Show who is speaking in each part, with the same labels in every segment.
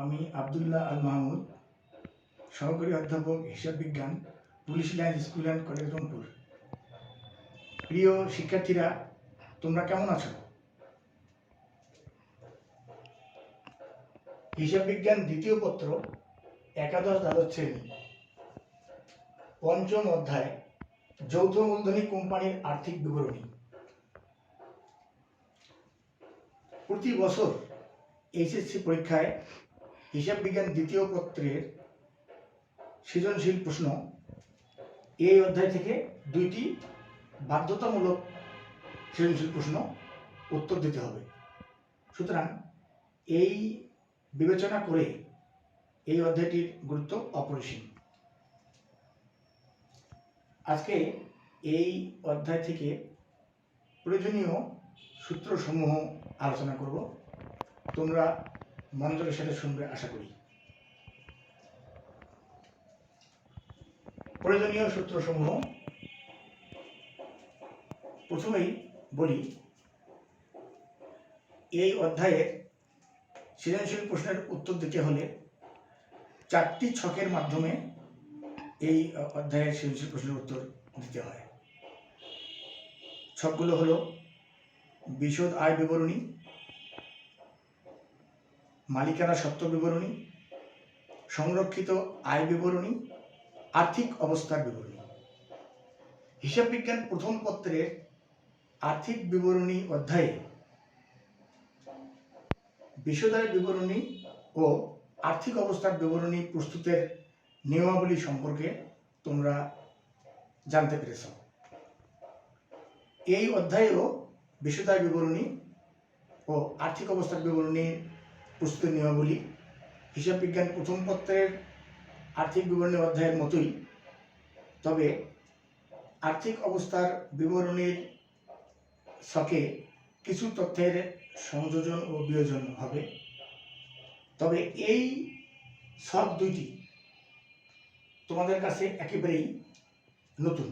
Speaker 1: আমি আব্দুল্লাহ আল মাহমুদ, সহকারী অধ্যাপক হিসাব বিজ্ঞান, police line school and college Rangpur. প্রিয় শিক্ষার্থীরা, তোমরা কেমন আছো? হিসাব বিজ্ঞান দ্বিতীয় পত্র, একাদশ দ্বাদশ শ্রেণী, পঞ্চম অধ্যায়, যৌথ মূলধনী কোম্পানির আর্থিক বিবরণী। প্রতি বছর এইচএসসি পরীক্ষায় হিসাব বিজ্ঞান দ্বিতীয় পত্রের সৃজনশীল প্রশ্ন এই অধ্যায় থেকে 2টি বাধ্যতামূলক সৃজনশীল প্রশ্ন উত্তর দিতে হবে। সুতরাং এই বিবেচনা করে এই অধ্যায়টির গুরুত্ব অপরিসীম। আজকে এই অধ্যায় থেকে প্রয়োজনীয় সূত্রসমূহ আলোচনা করব। তোমরা মনোযোগের সাথে শুনবে আশা করি। প্রয়োজনীয় সূত্রসমূহ প্রথমেই বলি, এই অধ্যায়ের সৃজনশীল প্রশ্নের উত্তর দিতে হলে 4টি ছকের মাধ্যমে এই অধ্যায়ের সৃজনশীল প্রশ্নের উত্তর দিতে হয়। ছকগুলো হলো বিশদ আয় বিবরণী, মালিকানা সত্ত্ব বিবরণী, সংরক্ষিত আয় বিবরণী, আর্থিক অবস্থার বিবরণী। হিসাব বিজ্ঞান প্রথম পত্রের আর্থিক বিবরণী অধ্যায়ে বিশদ আয় বিবরণী ও আর্থিক অবস্থার বিবরণী প্রস্তুতের নিয়মাবলী সম্পর্কে তোমরা জানতে পেরেছ। এই অধ্যায়েও বিশদ আয় বিবরণী ও আর্থিক অবস্থার বিবরণী প্রস্তুতের নিয়মাবলী হিসাব বিজ্ঞান প্রথম পত্রের আর্থিক বিবরণী অধ্যায়ের মতোই, তবে আর্থিক অবস্থার বিবরণীর ছকে কিছু তথ্যের সংযোজন ও বিয়োজন হবে। তবে এই ছক 2টি তোমাদের কাছে একেবারেই নতুন।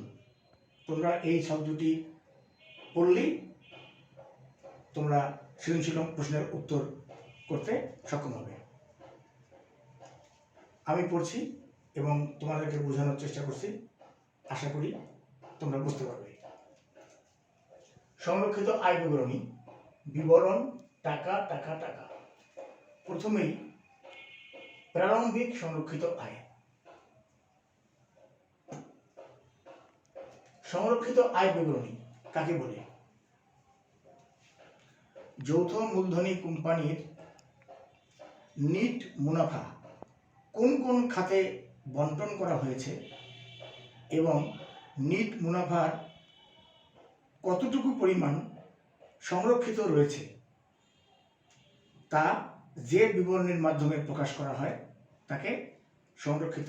Speaker 1: তোমরা এই ছক 2টি পড়লেই তোমরা সৃজনশীল প্রশ্নের উত্তর করতে সক্ষম হবে। আমি পড়ছি এবং তোমাদেরকে বোঝানোর চেষ্টা করছি, আশা করি তোমরা বুঝতে পারবে। সংরক্ষিত আয় বিবরণী, বিবরণ টাকা টাকা টাকা। প্রথমেই প্রারম্ভিক সংরক্ষিত আয়। সংরক্ষিত আয় বিবরণী কাকে বলে? যৌথ মূলধনী কোম্পানির নিট মুনাফা কোন কোন খাতে বন্টন করা হয়েছে এবং নিট মুনাফার কতটুকু পরিমাণ সংরক্ষিত রয়েছে তা যে বিবরণীর মাধ্যমে প্রকাশ করা হয় তাকে সংরক্ষিত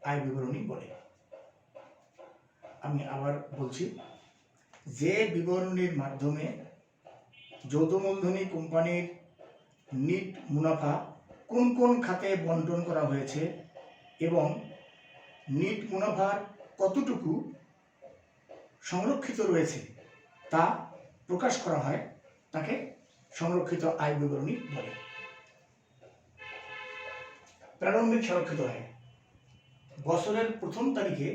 Speaker 1: আয় বিবরণী বলে। আমি আবার বলছি, যে বিবরণীর মাধ্যমে যৌথ মূলধনী কোম্পানির নিট মুনাফা কোন কোন খাতে বন্টন করা হয়েছে এবং নিট মুনাফার কতটুকু সংরক্ষিত রয়েছে তা প্রকাশ করা হয় তাকে সংরক্ষিত আয় বিবরণী বলে। প্রারম্ভিক সংরক্ষিত আয়। বছরের প্রথম তারিখে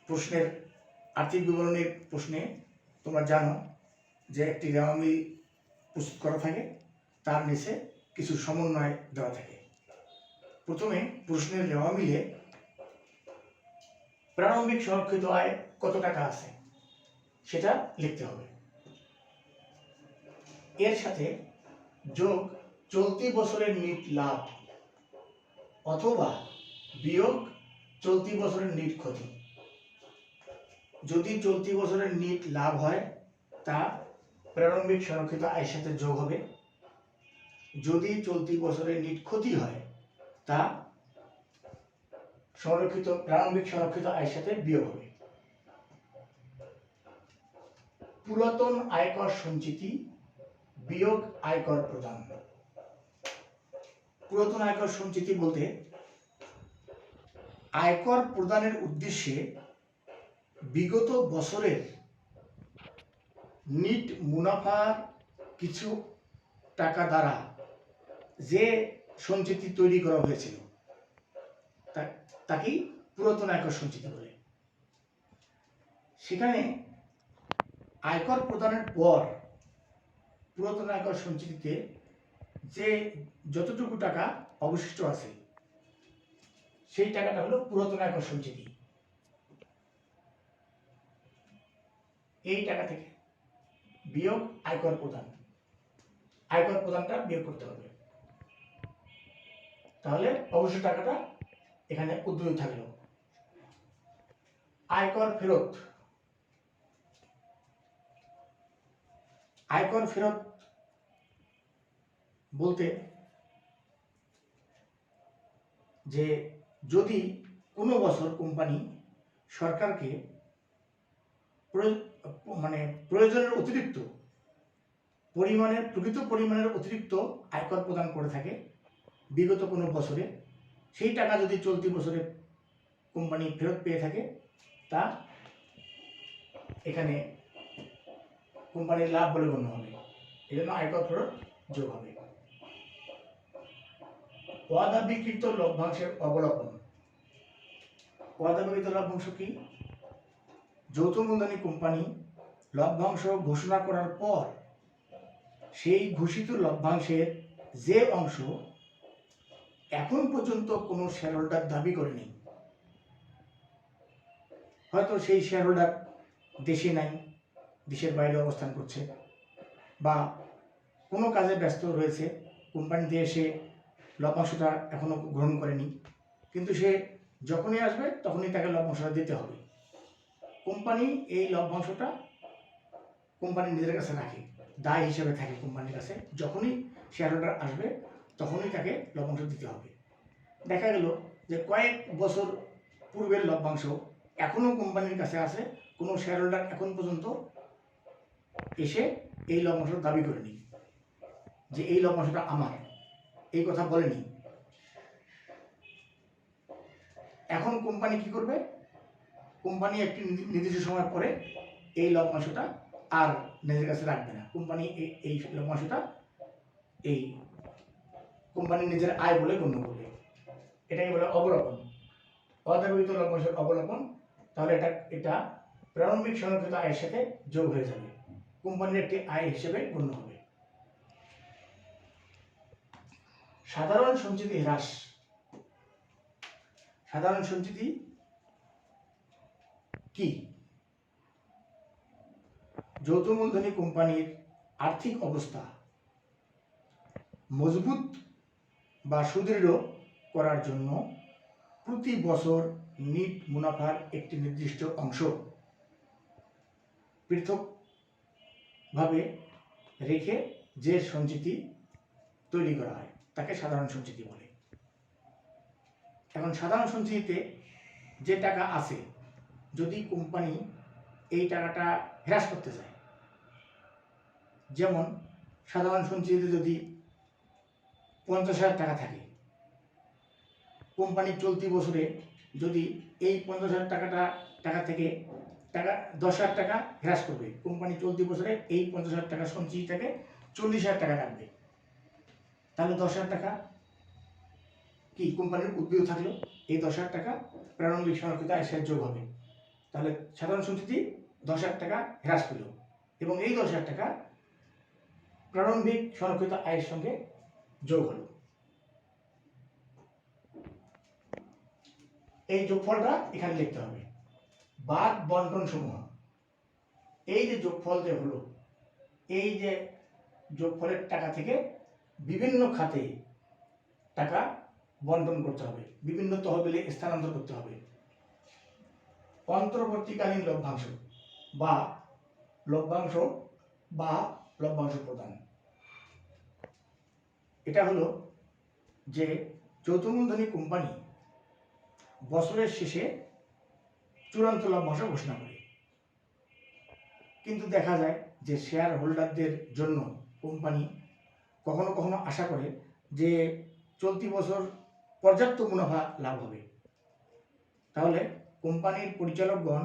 Speaker 1: প্রশ্নের আর্থিক বিবরণীর প্রশ্নে তোমরা জানো যে একটি রেওয়ামি প্রস্তুত করা থাকে, তার নিচে কিছু সমন্বয় দেওয়া থাকে। প্রথমে প্রশ্নের রেওয়ামিলে প্রারম্ভিক সংরক্ষিত আয় কত টাকা আছে সেটা লিখতে হবে। এর সাথে যোগ চলতি বছরের নিট লাভ অথবা বিয়োগ চলতি বছরের নিট ক্ষতি। যদি চলতি বছরের নিট লাভ হয় তা প্রারম্ভিক সংরক্ষিত আয়ের সাথে যোগ হবে। যদি চলতি বছরের নিট ক্ষতি হয় তা প্রারম্ভিক সংরক্ষিত আয়ের সাথে বিয়োগ হবে। পুরাতন আয়কর সঞ্চিতি বিয়োগ আয়কর প্রদান। পুরাতন আয়কর সঞ্চিতি বলতে আয়কর প্রদানের উদ্দেশ্যে বিগত বছরের নিট মুনাফার কিছু টাকা দ্বারা যে সঞ্চিতি তৈরি করা হয়েছিল তাকেই পুরাতন আয়কর সঞ্চিতি বলে। সেখানে আয়কর প্রদানের পর পুরাতন আয়কর সঞ্চিতিতে যে যতটুকু টাকা অবশিষ্ট আছে সেই টাকাটা হলো পুরাতন আয়কর সঞ্চিতি। এই টাকা থেকে বিয়োগ আয়কর প্রদানটা বিয়োগ করতে হবে, তাহলে অবশিষ্ট টাকাটা এখানে উদ্বৃত্ত থাকলো। আয়কর ফেরত বলতে যে যদি কোনো বছর কোম্পানি সরকারকে প্রয়োজনের অতিরিক্ত প্রকৃত পরিমাণের অতিরিক্ত আয়কর প্রদান করে থাকে বিগত কোনো বছরে, সেই টাকা যদি চলতি বছরে কোম্পানি ফেরত পেয়ে থাকে তা এখানে কোম্পানির লাভ বলে গণ্য হবে, এই জন্য আয়কর ফেরত যোগ হবে। অদাবিকৃত লভ্যাংশের অবলোকন। অদাবিকৃত লভ্যাংশ কি? যৌথ মূলধনী কোম্পানি লভ্যাংশ ঘোষণা করার পর সেই ঘোষিত লভ্যাংশের যে অংশ এখন পর্যন্ত কোনো শেয়ার হোল্ডার দাবি করেনি, হয়তো সেই শেয়ার হোল্ডার দেশে নাই, দেশের বাইরে অবস্থান করছে, বা কোনো কাজে ব্যস্ত রয়েছে, কোম্পানিতে এসে লভ্যাংশটা এখনো গ্রহণ করেনি, কিন্তু সে যখনই আসবে তখনই তাকে লভ্যাংশটা দিতে হবে। কোম্পানি এই লভ্যাংশটা কোম্পানি নিজের কাছে রাখে, দায় হিসেবে থাকে কোম্পানির কাছে, যখনই শেয়ার হোল্ডার আসবে তখনই তাকে লভ্যাংশ দিতে হবে। দেখা গেল যে কয়েক বছর পূর্বের লভ্যাংশ এখনো কোম্পানির কাছে আছে, কোনো শেয়ার হোল্ডার এখন পর্যন্ত এসে এই লভ্যাংশ দাবি করেনি যে এই লভ্যাংশটা আমার, এই কথা বলেনি। এখন কোম্পানি কি করবে? কোম্পানি একটি নির্দিষ্ট সময় পরে এই লভ্যাংশটা আর নিজের কাছে রাখবে না, কোম্পানি এই লভ্যাংশটা এই কোম্পানির নিজের আয় বলে গণ্য করবে। এটাকে বলে অবলোকন, অদাবিত লভ্যাংশের অবলোকন। তাহলে এটা প্রারম্ভিক সংরক্ষিত আয়ের সাথে যোগ হয়ে যাবে, কোম্পানির একটি আয় হিসেবে গণ্য হবে। সাধারণ সঞ্চিতি হ্রাস। সাধারণ সঞ্চিতি কি? যৌথ মূলধনী কোম্পানির আর্থিক অবস্থা মজবুত বা সুদৃঢ় করার জন্য প্রতি বছর নিট মুনাফার একটি নির্দিষ্ট অংশ পৃথকভাবে রেখে যে সঞ্চিতি তৈরি করা হয় তাকে সাধারণ সঞ্চিতি বলে। এখন সাধারণ সঞ্চিতিতে যে টাকা আছে, যদি কোম্পানি এই টাকাটা হ্রাস করতে চায়, যেমন সাধারণ সঞ্চিতিতে যদি 50,000 টাকা থাকে, কোম্পানি চলতি বছরে যদি এই 50,000 টাকা থেকে 10,000 টাকা হ্রাস করবে, কোম্পানি চলতি বছরে এই 50,000 টাকা সঞ্চিতিটাকে 40,000 টাকা রাখবে, তাহলে 10,000 টাকা কি কোম্পানির উদ্বৃত্ত থাকলো, এই 10,000 টাকা প্রারম্ভিক সংরক্ষিত আয়ের সাথে যোগ হবে, তাহলে সাধারণ সঞ্চিতি 10,000 টাকা হ্রাস পেল এবং এই 10,000 টাকা প্রারম্ভিক সংরক্ষিত আয়ের সঙ্গে যোগ হলো। এই যোগফলটা এখানে লিখতে হবে। বাদ বন্টন সমূহ, এই যে যোগফল যে হলো, এই যে যোগফলের টাকা থেকে বিভিন্ন খাতে টাকা বন্টন করতে হবে, বিভিন্ন তহবিলে স্থানান্তর করতে হবে। অন্তর্বর্তীকালীন লভ্যাংশ বা লভ্যাংশ প্রদান, এটা হলো যে যৌথ মূলধনী কোম্পানি বছরের শেষে চূড়ান্ত লভ্যাংশ ঘোষণা করে, কিন্তু দেখা যায় যে শেয়ার হোল্ডারদের জন্য কোম্পানি কখনো কখনো আশা করে যে চলতি বছর পর্যাপ্ত মুনাফা লাভ হবে, তাহলে কোম্পানির পরিচালকগণ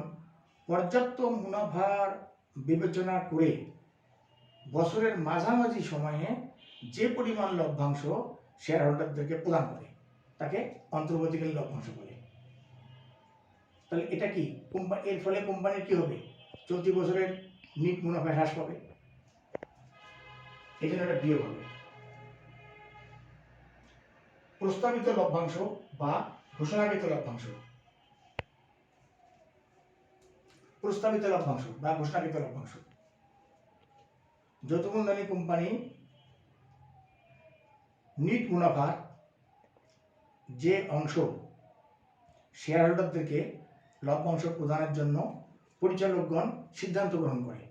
Speaker 1: পর্যাপ্ত মুনাফার বিবেচনা করে বছরের মাঝামাঝি সময়ে যে পরিমাণ লভ্যাংশ শেয়ার হোল্ডারদেরকে প্রদান করে তাকে অন্তর্বর্তীকালীন লভ্যাংশ বলে। তাহলে এটা কি এর ফলে কোম্পানির কি হবে? চলতি বছরের নিট মুনাফা হ্রাস পাবে, এই জন্য এটা বিয়োগ হবে। প্রস্তাবিত লভ্যাংশ বা ঘোষণাকৃত লভ্যাংশ। প্রস্তাবিত লভ্যাংশ বা ঘোষণাকৃত লভ্যাংশ, যৌথ মূলধনী কোম্পানি নিট মুনাফার যে অংশ শেয়ার হোল্ডারদেরকে লভ্যাংশ প্রদানের জন্য পরিচালকগণ সিদ্ধান্ত গ্রহণ করে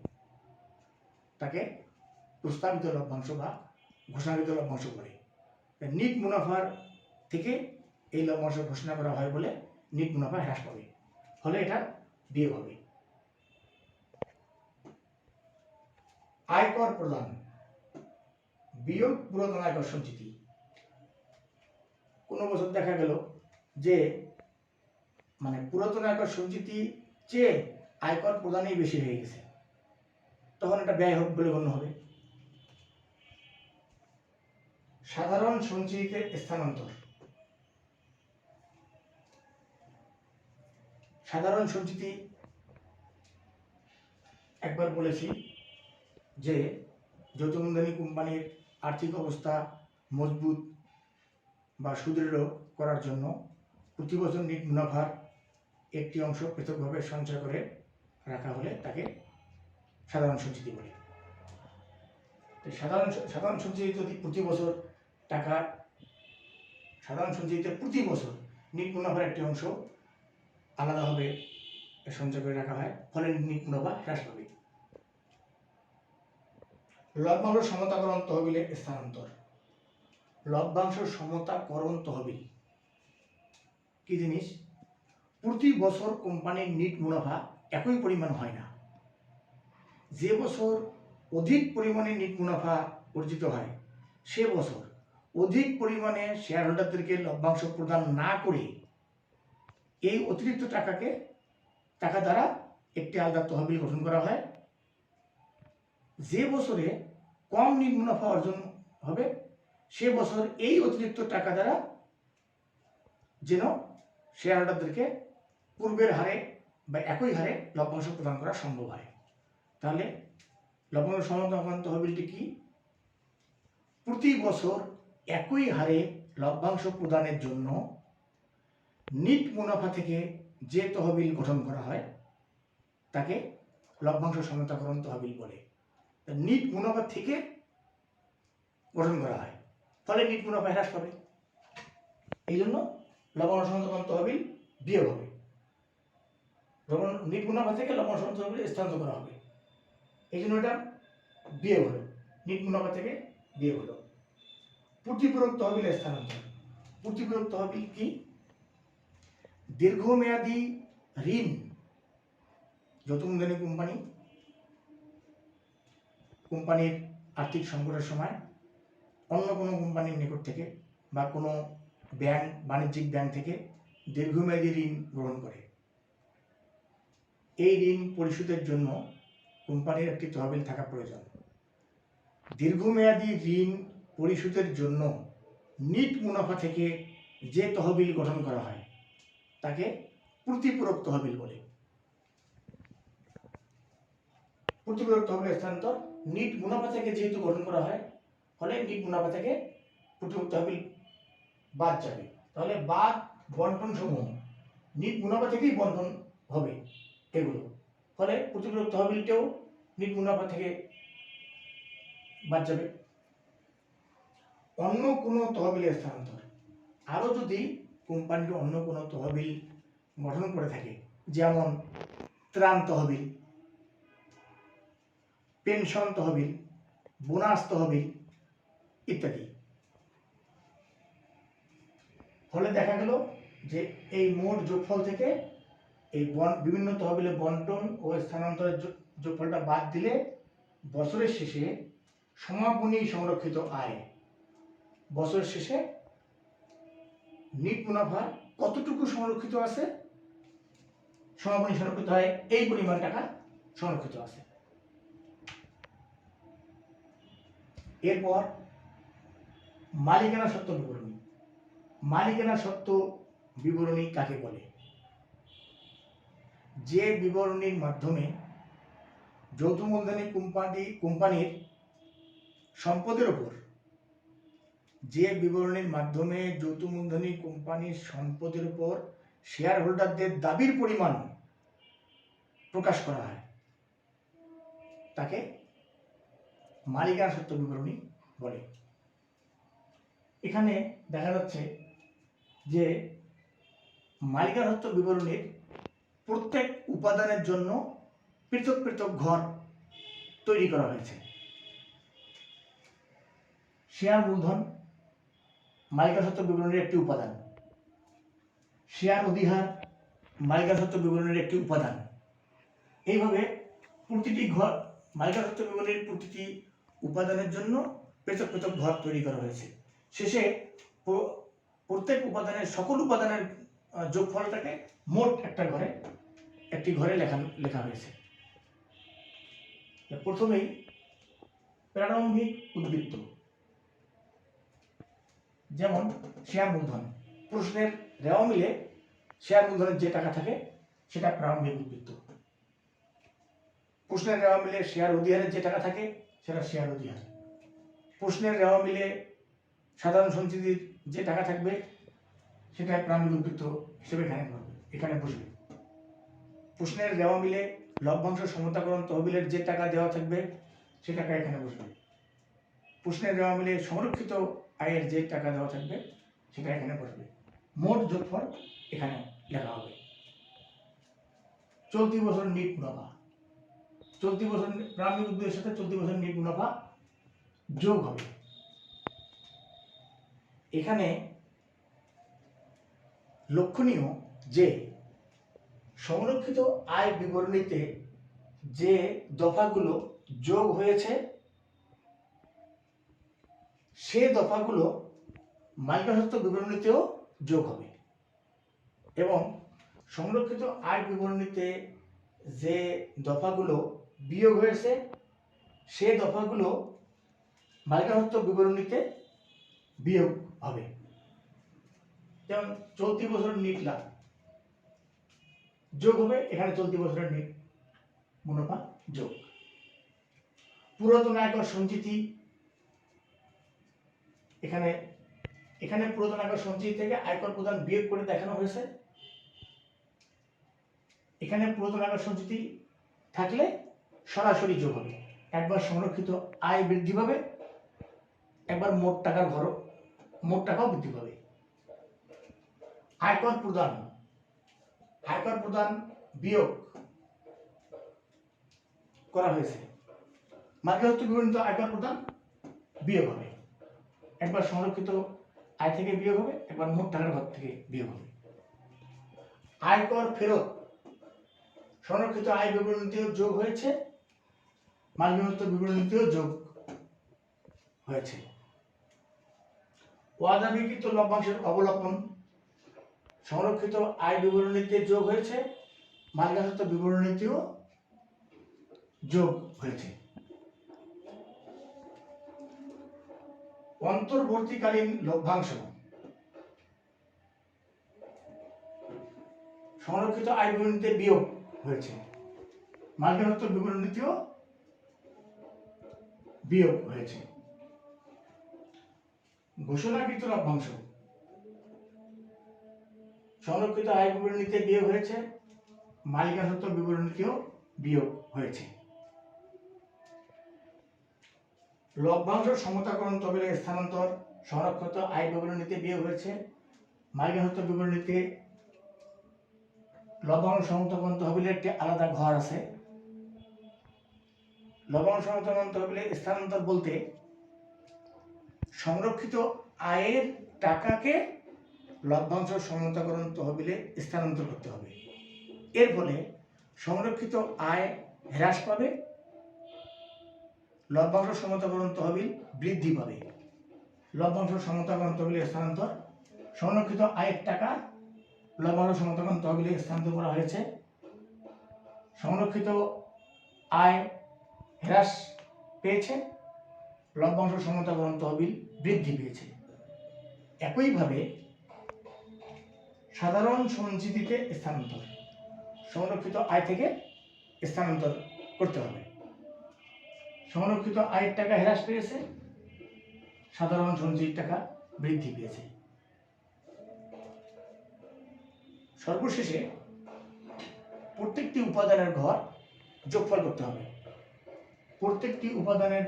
Speaker 1: তাকে প্রস্তাবিত লভ্যাংশ বা ঘোষণাকৃত লভ্যাংশ বলে। নিট মুনাফার থেকে এই লভ্যাংশ ঘোষণা করা হয় বলে নিট মুনাফা হ্রাস পাবে, ফলে এটা বিয়োগ হবে। আয়কর প্রদান বিয়োগ পুরাতন আয়কর সঞ্চিতি। কোনো বছর দেখা গেল যে পুরাতন আয়কর সঞ্চিতি চেয়ে আয়কর প্রদানই বেশি হয়ে গেছে, তখন এটা ব্যয় হোক বলে গণ্য হবে। সাধারণ সঞ্চিতিতে স্থানান্তর। সাধারণ সঞ্চিতি একবার বলেছি যে যৌথ মূলধনী কোম্পানির আর্থিক অবস্থা মজবুত বা সুদৃঢ় করার জন্য প্রতি বছর নিট মুনাফার একটি অংশ পৃথকভাবে সঞ্চয় করে রাখা হলে তাকে সাধারণ সঞ্চিতি বলে। সাধারণ সঞ্চিতি যদি প্রতি বছর টাকা সাধারণ সঞ্চিতিতে প্রতি বছর নিট মুনাফার একটি অংশ আলাদাভাবে সঞ্চয় করে রাখা হয়, ফলে নিট মুনাফা হ্রাস পাবে। লভ্যাংশ সমতাকরণ তহবিলে স্থানান্তর। লভ্যাংশ সমতাকরণ তহবিল কি জিনিস? প্রতি বছর কোম্পানির নিট মুনাফা একই পরিমাণ হয় না। যে বছর অধিক পরিমাণে নিট মুনাফা অর্জিত হয় সে বছর অধিক পরিমাণে শেয়ার হোল্ডারদেরকে লভ্যাংশ প্রদান না করে এই অতিরিক্ত টাকা দ্বারা একটি আলাদা তহবিল গঠন করা হয়। যে বছরে কম নিট মুনাফা অর্জন হবে সে বছর এই অতিরিক্ত টাকা দ্বারা যেন শেয়ার হোল্ডারদেরকে পূর্বের হারে বা একই হারে লভ্যাংশ প্রদান করা সম্ভব হয়। তাহলে লভ্যাংশ সমতাকরণ তহবিলটি কি? প্রতি বছর একই হারে লভ্যাংশ প্রদানের জন্য নিট মুনাফা থেকে যে তহবিল গঠন করা হয় তাকে লভ্যাংশ সমতাকরণ তহবিল বলে। নিট মুনাফা থেকে গঠন করা হয়, ফলে নিট মুনাফা হ্রাস পাবে, এই জন্য লভ্যাংশ সমতাকরণ তহবিল বিয়োগ হবে। নিট মুনাফা থেকে লভ্যাংশ সমতাকরণ তহবিল স্থানান্তর করা হবে, এই জন্য এটা বিয়োগ হলো, নিট মুনাফা থেকে বিয়োগ হলো। প্রতিপূরক তহবিল স্থানান্তর। প্রতিপূরক তহবিল কি? দীর্ঘমেয়াদী ঋণ যৌথ মূলধনী কোম্পানির আর্থিক সংকটের সময় অন্য কোনো কোম্পানির নিকট থেকে বা কোনো বাণিজ্যিক ব্যাংক থেকে দীর্ঘমেয়াদী ঋণ গ্রহণ করে। এই ঋণ পরিশোধের জন্য কোম্পানির একটি তহবিল থাকা প্রয়োজন। দীর্ঘমেয়াদী ঋণ পরিশোধের জন্য নিট মুনাফা থেকে যে তহবিল গঠন করা হয় তাকে প্রতিপূরক তহবিল বলে। প্রতিপূরক তহবিল স্থানান্তর নিট মুনাফা থেকে যেহেতু গঠন করা হয়, ফলে নিট মুনাফা থেকে প্রতিপূরক তহবিল বাদ যাবে, তাহলে বাদ বন্টন সমূহ নিট মুনাফা থেকেই বন্টন হবে এগুলো, ফলে প্রতিপূরক তহবিলটাও নিট মুনাফা থেকে বাদ যাবে। অন্য কোনো তহবিলের স্থানান্তর। আরও যদি কোম্পানিটি অন্য কোনো তহবিল গঠন করে থাকে, যেমন ত্রাণ তহবিল, পেনশন তহবিল, বোনাস তহবিল ইত্যাদি, ফলে দেখা গেল যে এই মোট যোগফল থেকে এই বিভিন্ন তহবিলে বন্টন ও স্থানান্তরের যোগফলটা বাদ দিলে বছরের শেষে সমাপনী সংরক্ষিত আয়, বছরের শেষে নিট মুনাফা কতটুকু সংরক্ষিত আছে, সমাপনী সংরক্ষিত আয় এই পরিমাণ টাকা সংরক্ষিত আছে। এরপর মালিকানা সত্ত্ব বিবরণী। মালিকানা সত্ত্ব বিবরণী কাকে বলে? যে বিবরণীর মাধ্যমে যৌথ মূলধনী কোম্পানির সম্পদের উপর যে বিবরণীর মাধ্যমে যৌথ মূলধনী কোম্পানির সম্পদের উপর শেয়ার হোল্ডারদের দাবির পরিমাণ প্রকাশ করা হয় তাকে মালিকানা সত্ত্ব বিবরণী বলে। এখানে দেখা যাচ্ছে যে মালিকানা সত্ত্ব বিবরণীর প্রত্যেক উপাদানের জন্য পৃথক পৃথক ঘর তৈরি করা হয়েছে। শেয়ার মূলধন মালিকানা সত্ত্ব বিবরণীর একটি উপাদান, শেয়ার অধিহার মালিকানা সত্ত্ব বিবরণীর একটি উপাদান। এইভাবে প্রতিটি ঘর মালিকানা সত্ত্ব বিবরণীর প্রতিটি উপাদানের জন্য পৃথক পৃথক ঘর তৈরি করা হয়েছে। শেষে প্রত্যেক উপাদানের সকল উপাদানের যোগফলটাকে মোট একটি ঘরে লেখা হয়েছে। প্রথমেই প্রারম্ভিক উদ্বৃত্ত, যেমন শেয়ার মূলধন। প্রশ্নের রেওয়া মিলে শেয়ার মূলধনের যে টাকা থাকে সেটা প্রারম্ভিক উদ্বৃত্ত। প্রশ্নের রেওয়া মিলে শেয়ার অধিহারের যে টাকা থাকে সেটা শেয়ার অধিহার। প্রশ্নের রেওয়া মিলে সাধারণ সঞ্চিতির যে টাকা থাকবে সেটা প্রারম্ভিক উদ্বৃত্ত হিসেবে এখানে বসবে। প্রশ্নের রেওয়া মিলে লভ্যাংশ সমতাকরণ তহবিলের যে টাকা দেওয়া থাকবে সে টাকা এখানে বসবে। প্রশ্নের রেওয়া মিলে সংরক্ষিত আয়ের যে টাকা দেওয়া থাকবে সেটা এখানে বসবে। মোট যোগফল এখানে লেখা হবে। চলতি বছর নিট মুনাফা, চলতি বছর প্রারম্ভিক উদ্বৃত্তের সাথে চলতি বছর নিট মুনাফা যোগ হবে। এখানে লক্ষণীয় যে সংরক্ষিত আয় বিবরণীতে যে দফাগুলো যোগ হয়েছে সে দফাগুলো মালিকানা সত্ত্ব বিবরণীতেও যোগ হবে, এবং সংরক্ষিত আয় বিবরণীতে যে দফাগুলো বিয়োগ হয়েছে সে দফাগুলো মালিকানা সত্ত্ব বিবরণীতে বিয়োগ হবে। যেমন চলতি বছরের নিট লাভ যোগ হবে, এখানে চলতি বছরের নিট মুনাফা যোগ। পুরাতন আয়কর সঞ্চিতি, এখানে পুরাতন আয়কর সঞ্চিতি থেকে আয়কর প্রদান বিয়োগ করে দেখানো হয়েছে। এখানে পুরাতন আয়কর সঞ্চিতি থাকলে সরাসরি যোগ হবে। একবার সংরক্ষিত আয় বৃদ্ধি পাবে, একবার মোট টাকাও বৃদ্ধি পাবে। আয়কর প্রদান বিয়োগ করা হয়েছে। মালিকানা সত্ত্ব বিবরণীতে আয়কর প্রদান বিয়োগ হবে, একবার সংরক্ষিত আয় থেকে বিয়োগ হবে, একবার মোট টাকার ঘর থেকে বিয়োগ হবে। আয়কর ফেরত সংরক্ষিত আয় বিবরণীতেও যোগ হয়েছে, মালিকানা সত্ত্ব বিবরণীতেও যোগ হয়েছে। অদাবিকৃত লভ্যাংশের অবলোকন সংরক্ষিত আয় বিবরণীতে যোগ হয়েছে, মালিকানা সত্ত্ব বিবরণীতেও যোগ হয়েছে। অন্তর্বর্তীকালীন লভ্যাংশ সংরক্ষিত আয় বিবরণীতে বিয়োগ হয়েছে, মালিকানা সত্ত্ব বিবরণীতেও বিয়োগ হয়েছে। ঘোষণাকৃত লভ্যাংশ সংরক্ষিত আয় বিবরণীতে বিয়োগ হয়েছে, মালিকানা সত্ত্ব বিবরণীতেও বিয়োগ হয়েছে। লভ্যাংশ সমতাকরণ তহবিলের স্থানান্তর সংরক্ষিত আয় বিবরণীতে বিয়োগ হয়েছে, মালিকানা সত্ত্ব বিবরণীতে লভ্যাংশ সমতাকরণ তহবিলের একটি আলাদা ঘর আছে। লভ্যাংশ সমতাকরণ তহবিলের স্থানান্তর বলতে সংরক্ষিত আয়ের টাকাকে লভ্যাংশ সমতাকরণ তহবিলে স্থানান্তর করতে হবে। এর ফলে সংরক্ষিত আয় হ্রাস পাবে, লভ্যাংশ সমতাকরণ তহবিল বৃদ্ধি পাবে। লভ্যাংশ সমতাকরণ তহবিলের স্থানান্তর, সংরক্ষিত আয়ের টাকা লভ্যাংশ সমতাকরণ তহবিলে স্থানান্তর করা হয়েছে, সংরক্ষিত আয় হ্রাস পেয়েছে, লভ্যাংশ সমতাকরণ তহবিল বৃদ্ধি পেয়েছে। একইভাবে সাধারণ সঞ্চিতিতে স্থানান্তর, সংরক্ষিত আয় থেকে স্থানান্তর করতে হবে। সংরক্ষিত আয়ের টাকা হ্রাস পেয়েছে, সাধারণ সঞ্চিতির টাকা বৃদ্ধি পেয়েছে। সর্বশেষে প্রত্যেকটি উপাদানের ঘর যোগফল করতে হবে। প্রত্যেকটি উপাদানের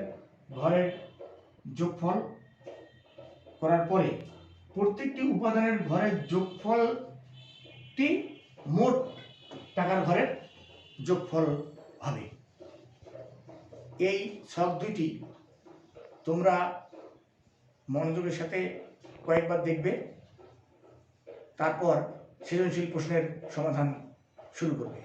Speaker 1: ঘরের যোগফল করার পরে প্রত্যেকটি উপাদানের ঘরের যোগফলটি মোট টাকার ঘরের যোগফল হবে। এই ছক দুইটি তোমরা মনোযোগের সাথে কয়েকবার দেখবে, তারপর সৃজনশীল প্রশ্নের সমাধান শুরু করবে।